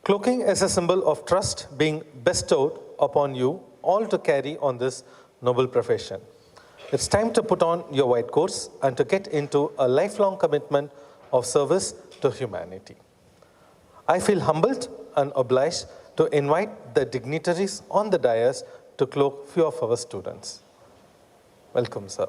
Speaker 1: Cloaking is a symbol of trust being bestowed upon you all to carry on this noble profession. It's time to put on your white coats and to get into a lifelong commitment of service to humanity. I feel humbled and obliged to invite the dignitaries on the dais to cloak few of our students. Welcome, sir.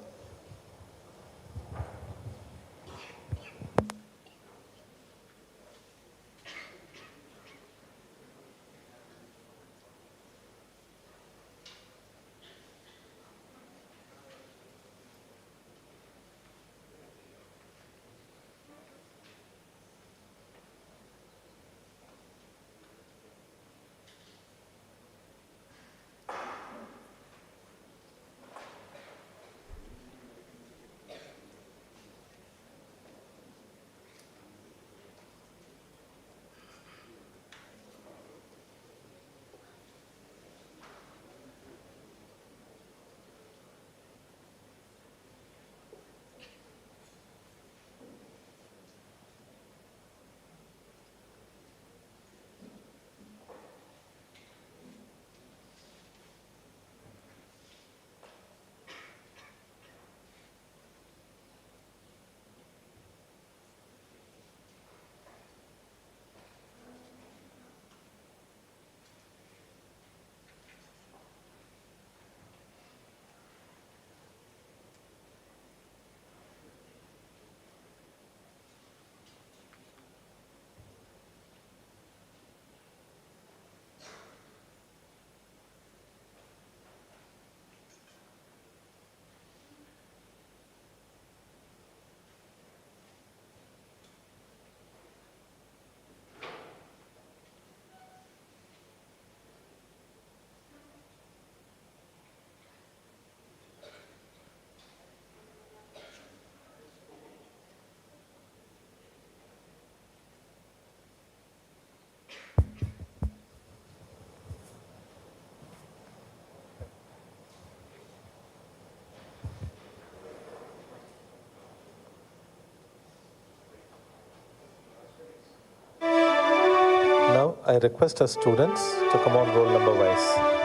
Speaker 1: I request our students to come on roll number wise.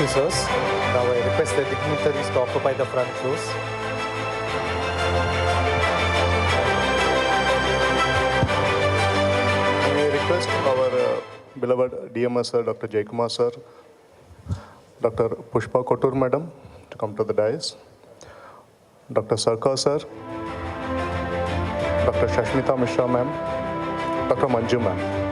Speaker 1: officers. Now I request the dignitaries to occupy the front rows.
Speaker 2: request our beloved DMS sir, Dr. Jaykumar sir, Dr. Pushpa Kotur madam to come to the dais, Dr. Sarkar sir, Dr. Shashmita Mishra ma'am, Dr. Manju ma'am.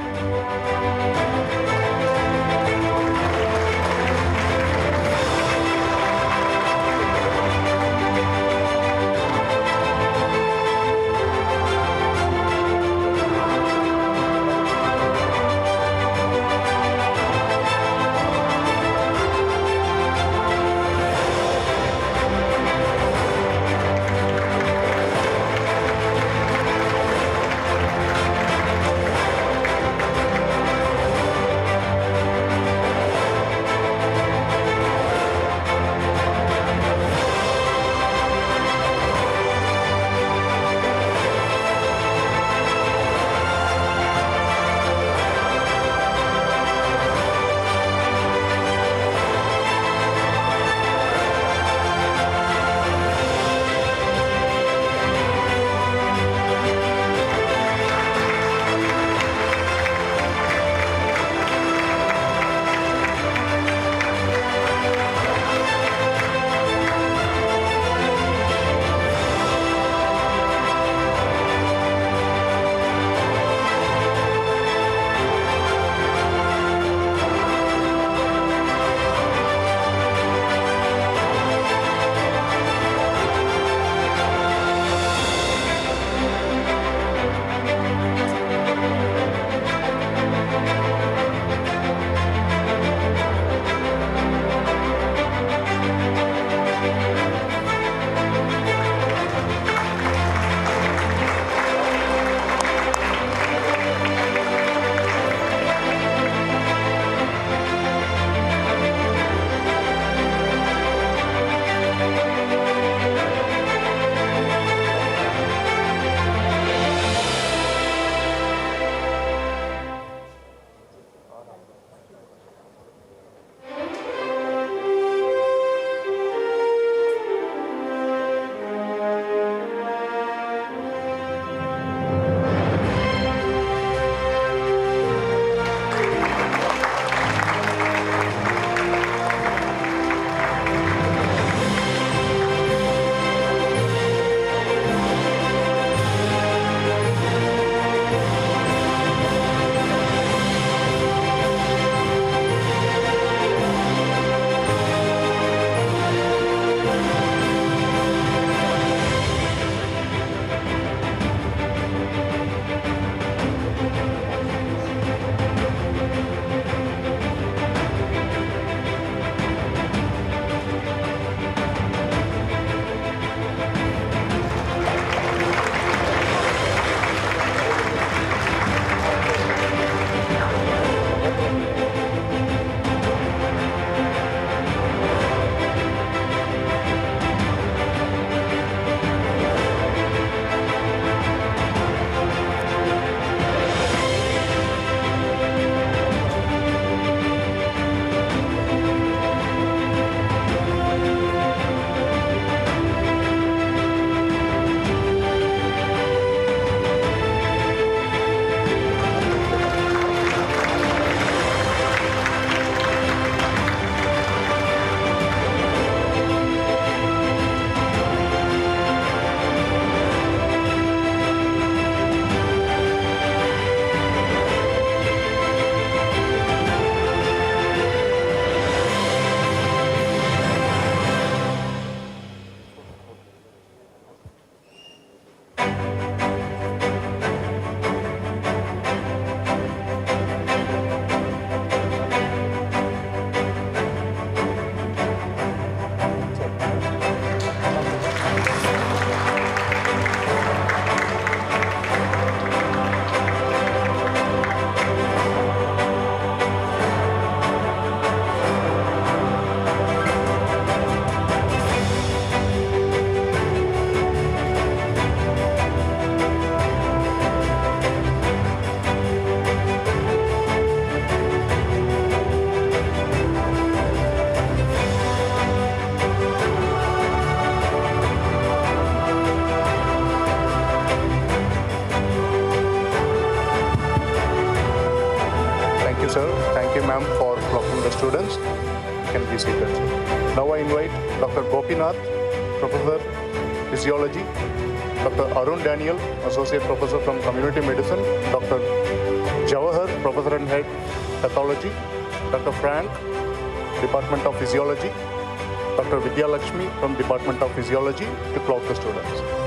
Speaker 2: can be seated. Now I invite Dr. Gopinath, Professor Physiology, Dr. Arun Daniel, Associate Professor from Community Medicine, Dr. Jawahar, Professor and Head, Pathology, Dr. Frank, Department of Physiology, Dr. Vidya Lakshmi from Department of Physiology to clock the students.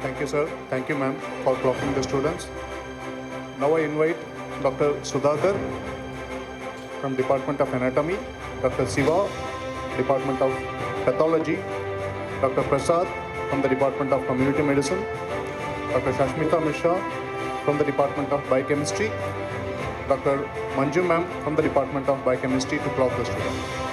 Speaker 2: Thank you, sir. Thank you, ma'am, for clocking the students. Now I invite Dr. Sudhakar from Department of Anatomy, Dr. Siva, Department of Pathology, Dr. Prasad from the Department of Community Medicine, Dr. Shashmita Mishra from the Department of Biochemistry, Dr. Manju ma'am from the Department of Biochemistry to clock the student.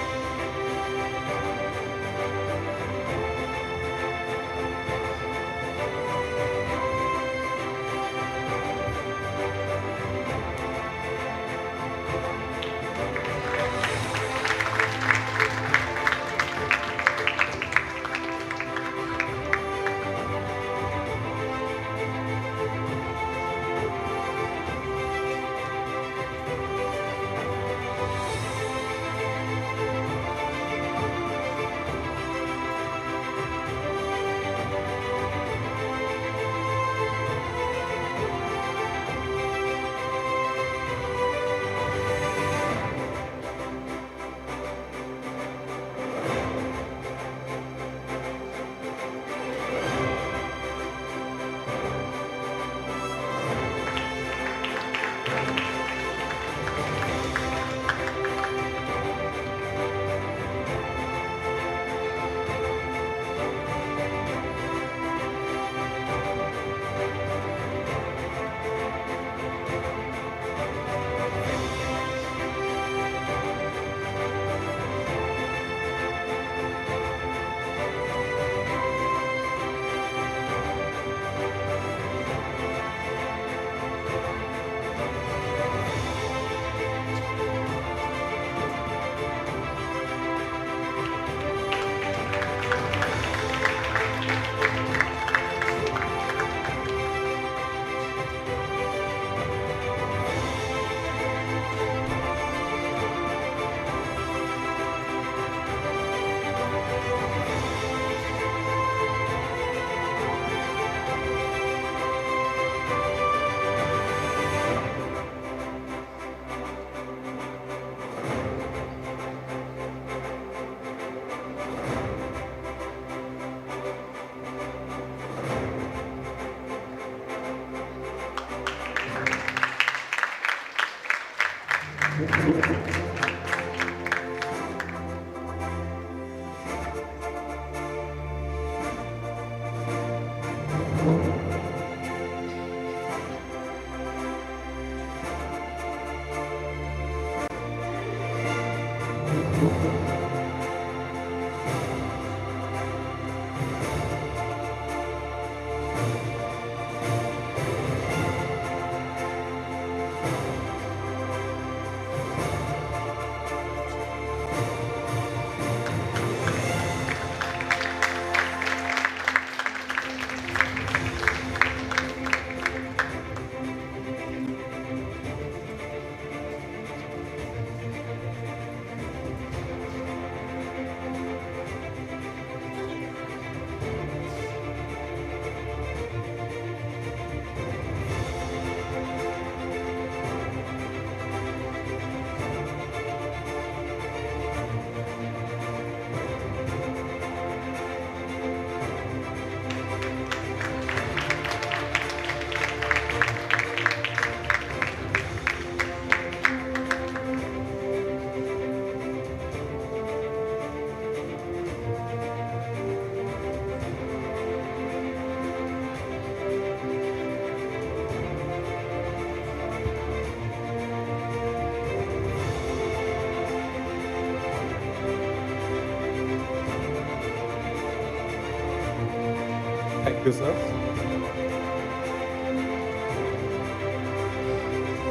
Speaker 1: Thank you, sir.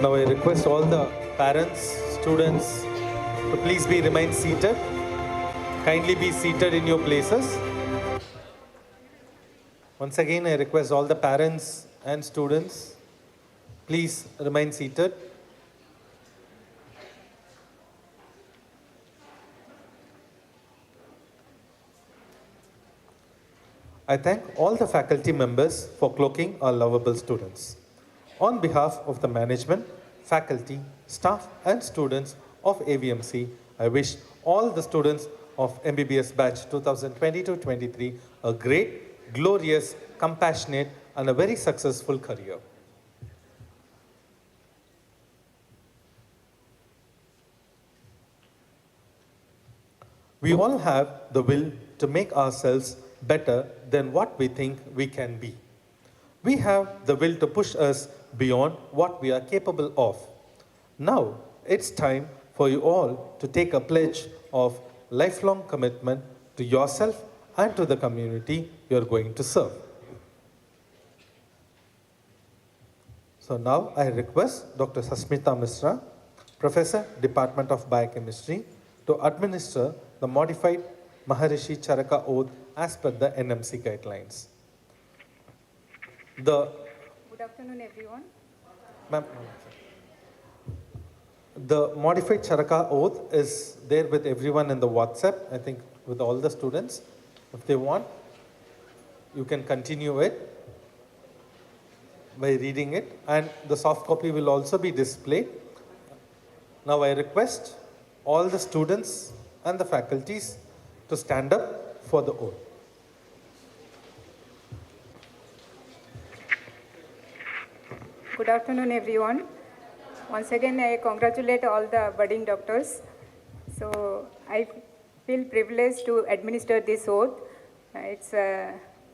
Speaker 1: Now I request all the parents, students to please remain seated. Kindly be seated in your places. Once again, I request all the parents and students, please remain seated. I thank all the faculty members for cloaking our lovable students. On behalf of the management, faculty, staff and students of AVMC, I wish all the students of MBBS batch 2022-23 a great, glorious, compassionate and a very successful career. We all have the will to make ourselves better than what we think we can be. We have the will to push us beyond what we are capable of. Now, it's time for you all to take a pledge of lifelong commitment to yourself and to the community you're going to serve. So now I request Dr. Sasmita Misra, Professor, Department of Biochemistry, to administer the modified Maharishi Charaka Oath as per the NMC guidelines.
Speaker 5: Good afternoon, everyone.
Speaker 1: Ma'am, the modified Charaka Oath is there with everyone in the WhatsApp, I think with all the students. If they want, you can continue it by reading it, and the soft copy will also be displayed. Now I request all the students and the faculties to stand up for the oath.
Speaker 5: Good afternoon, everyone. Once again, I congratulate all the budding doctors. So I feel privileged to administer this oath.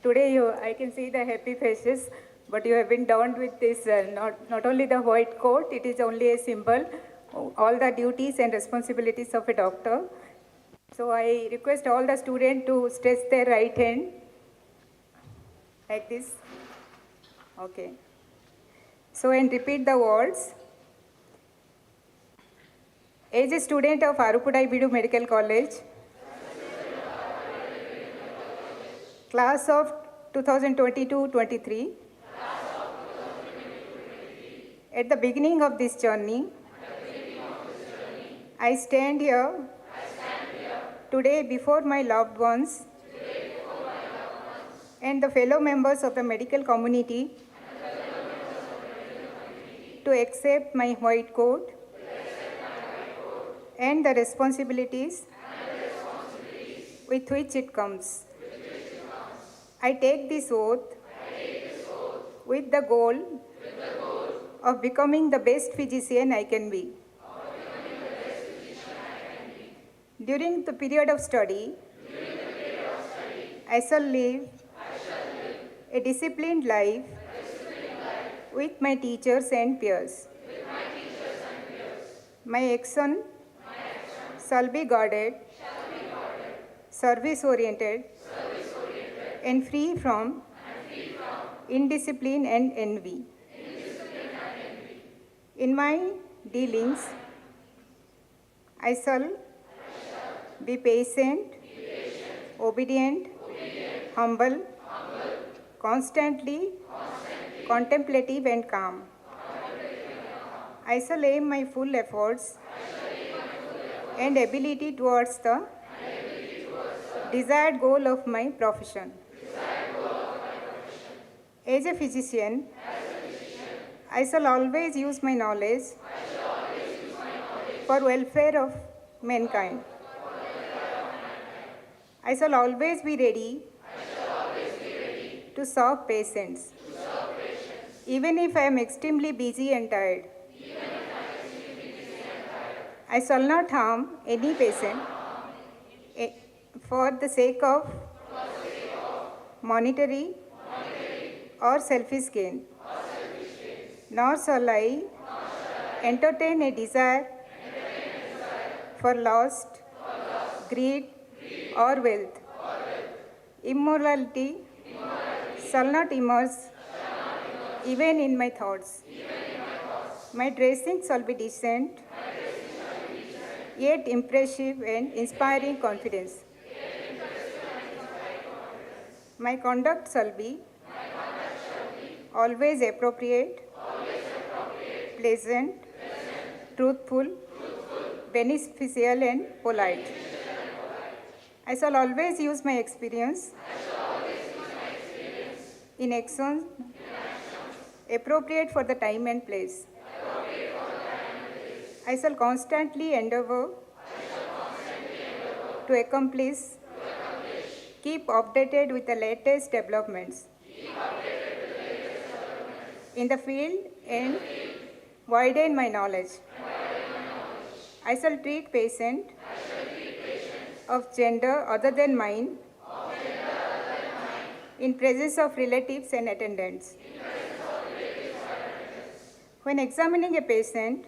Speaker 5: Today I can see the happy faces, but you have been donned with this, not only the white coat, it is only a symbol, all the duties and responsibilities of a doctor. So I request all the students to stretch their right hand like this. Okay. So, and repeat the words. As a student of Auditorium Bidu Medical College, class of 2022-23, at the beginning of this journey, I stand here today before my loved ones and the fellow members of the medical community to accept my white coat and the responsibilities with which it comes. I take this oath with the goal of becoming the best physician I can be. During the period of study, I shall live a disciplined life with my teachers and peers. My action shall be guarded, service-oriented, and free from indiscipline and envy. In my dealings, I shall be patient, obedient, humble, constantly contemplative and calm. I shall aim my full efforts and ability towards the desired goal of my profession. As a physician, I shall always use my knowledge for welfare of mankind. I shall always be ready to serve patients. Even if I am extremely busy and tired, I shall not harm any patient for the sake of monetary or selfish gain, nor shall I entertain a desire for lust, greed, or wealth. Immorality shall not emerge even in my thoughts. My dressing shall be decent, yet impressive and inspiring confidence. My conduct shall be always appropriate, pleasant, truthful, beneficial, and polite. I shall always use my experience in actions appropriate for the time and place. I shall constantly endeavor to accomplish, keep updated with the latest developments in the field and widen my knowledge. I shall treat patients of gender other than mine in presence of relatives and attendants. When examining a patient,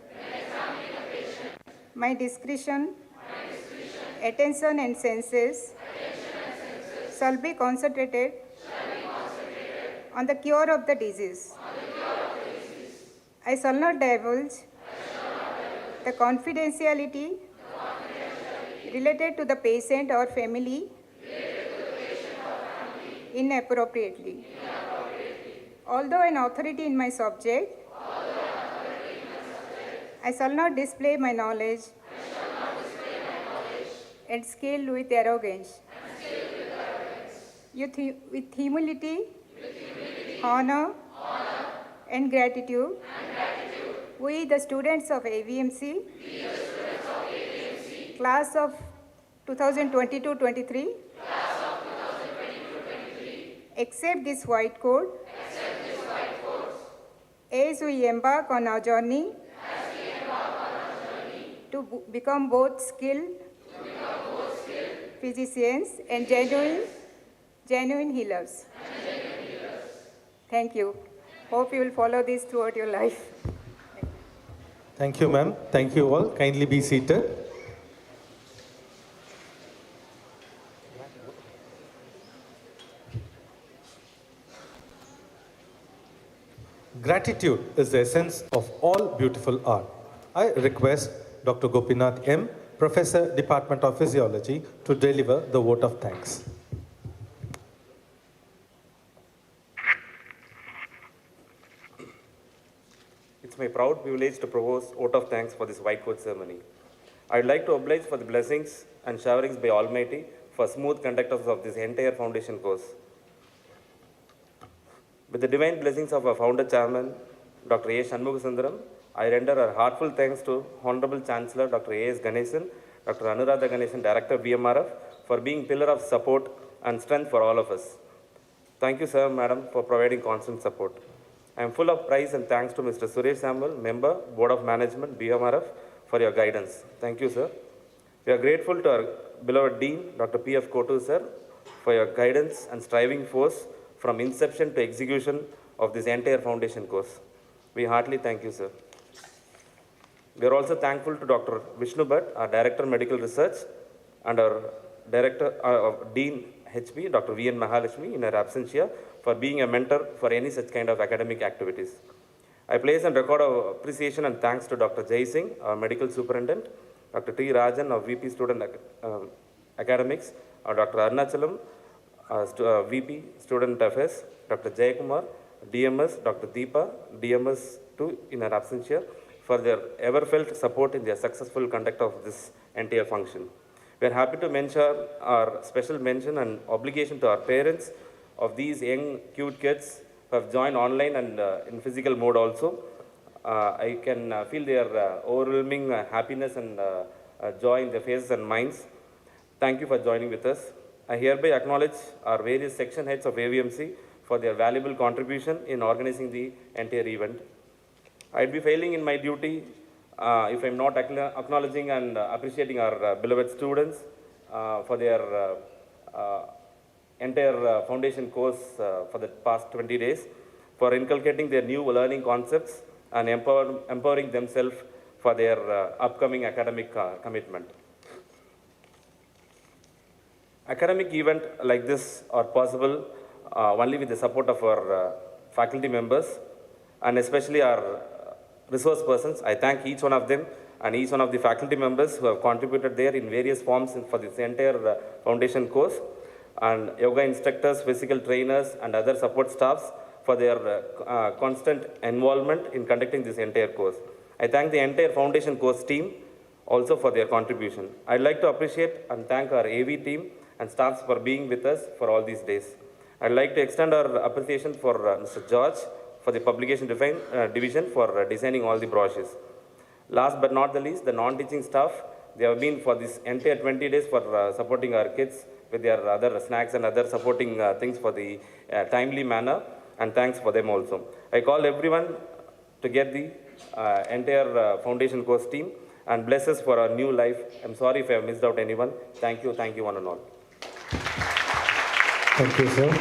Speaker 5: my discretion, attention and senses shall be concentrated on the cure of the disease. I shall not divulge the confidentiality related to the patient or family inappropriately. Although an authority in my subject, I shall not display my knowledge and skill with arrogance. With humility, honor, and gratitude, we, the students of AVMC, class of 2022-23, accept this white coat as we embark on our journey to become both skilled physicians and genuine healers. Thank you. Hope you will follow this throughout your life.
Speaker 1: Thank you, ma'am. Thank you all. Kindly be seated. Gratitude is the essence of all beautiful art. I request Dr. Gopinath M., Professor, Department of Physiology, to deliver the vote of thanks.
Speaker 6: It's my proud privilege to propose vote of thanks for this white coat ceremony. I'd like to oblige for the blessings and showerings by Almighty for smooth conduct of this entire foundation course. With the divine blessings of our founder chairman, Dr. A. Shanmugasundaram, I render our heartfelt thanks to Honorable Chancellor Dr. A.S. Ganesan, Dr. Anuradha Ganesan, Director VMRF, for being pillar of support and strength for all of us. Thank you, sir, madam, for providing constant support. I am full of praise and thanks to Mr. Suresh Samuel, Member, Board of Management, BMRF, for your guidance. Thank you, sir. We are grateful to our beloved Dean, Dr. P.F. Kotu, sir, for your guidance and striving force from inception to execution of this entire foundation course. We heartily thank you, sir. We are also thankful to Dr. Vishnu Bhatt, our Director Medical Research, and our Dean HP, Dr. V.N. Mahalakshmi, in her absentia, for being a mentor for any such kind of academic activities. I place and record our appreciation and thanks to Dr. Jai Singh, our Medical Superintendent, Dr. T. Rajan, our VP Student Academics, Dr. Arunachalam, VP Student Affairs, Dr. Jayakumar, DMS, Dr. Deepa, DMS 2 in her absentia, for their ever-felt support in their successful conduct of this entire function. We are happy to mention our special mention and obligation to our parents of these young, cute kids who have joined online and in physical mode also. I can feel their overwhelming happiness and joy in their faces and minds. Thank you for joining with us. I hereby acknowledge our various section heads of AVMC for their valuable contribution in organizing the entire event. I'd be failing in my duty if I'm not acknowledging and appreciating our beloved students for their entire foundation course for the past 20 days, for inculcating their new learning concepts and empowering themselves for their upcoming academic commitment. Academic event like this are possible only with the support of our faculty members and especially our resource persons. I thank each one of them and each one of the faculty members who have contributed there in various forms for this entire foundation course, and yoga instructors, physical trainers, and other support staffs for their constant involvement in conducting this entire course. I thank the entire foundation course team also for their contribution. I'd like to appreciate and thank our AV team and staffs for being with us for all these days. I'd like to extend our appreciation for Mr. George for the publication division for designing all the brochures. Last but not the least, the non-teaching staff, they have been for this entire 20 days for supporting our kids with their other snacks and other supporting things for the timely manner, and thanks for them also. I call everyone to get the entire foundation course team and bless us for our new life. I'm sorry if I have missed out anyone. Thank you one and all.
Speaker 1: Thank you, sir.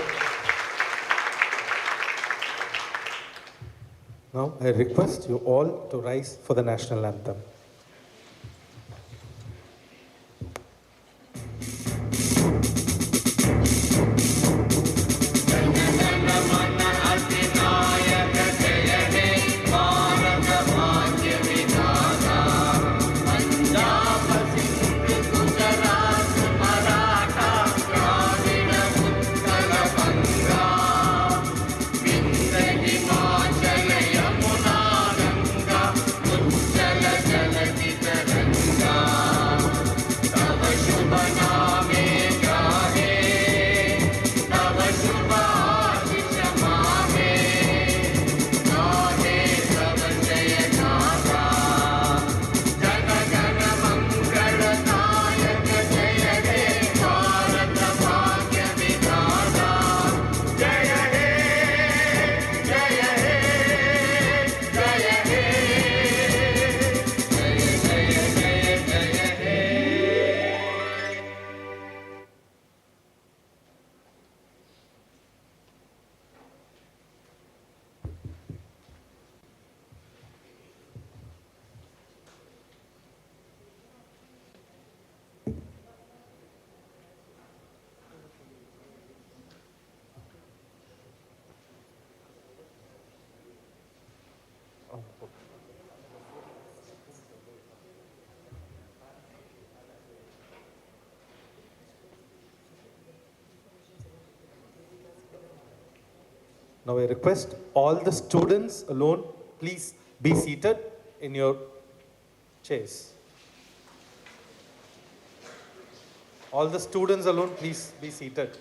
Speaker 1: Now I request you all to rise for the national anthem. Now I request all the students alone, please be seated in your chairs. All the students alone, please be seated.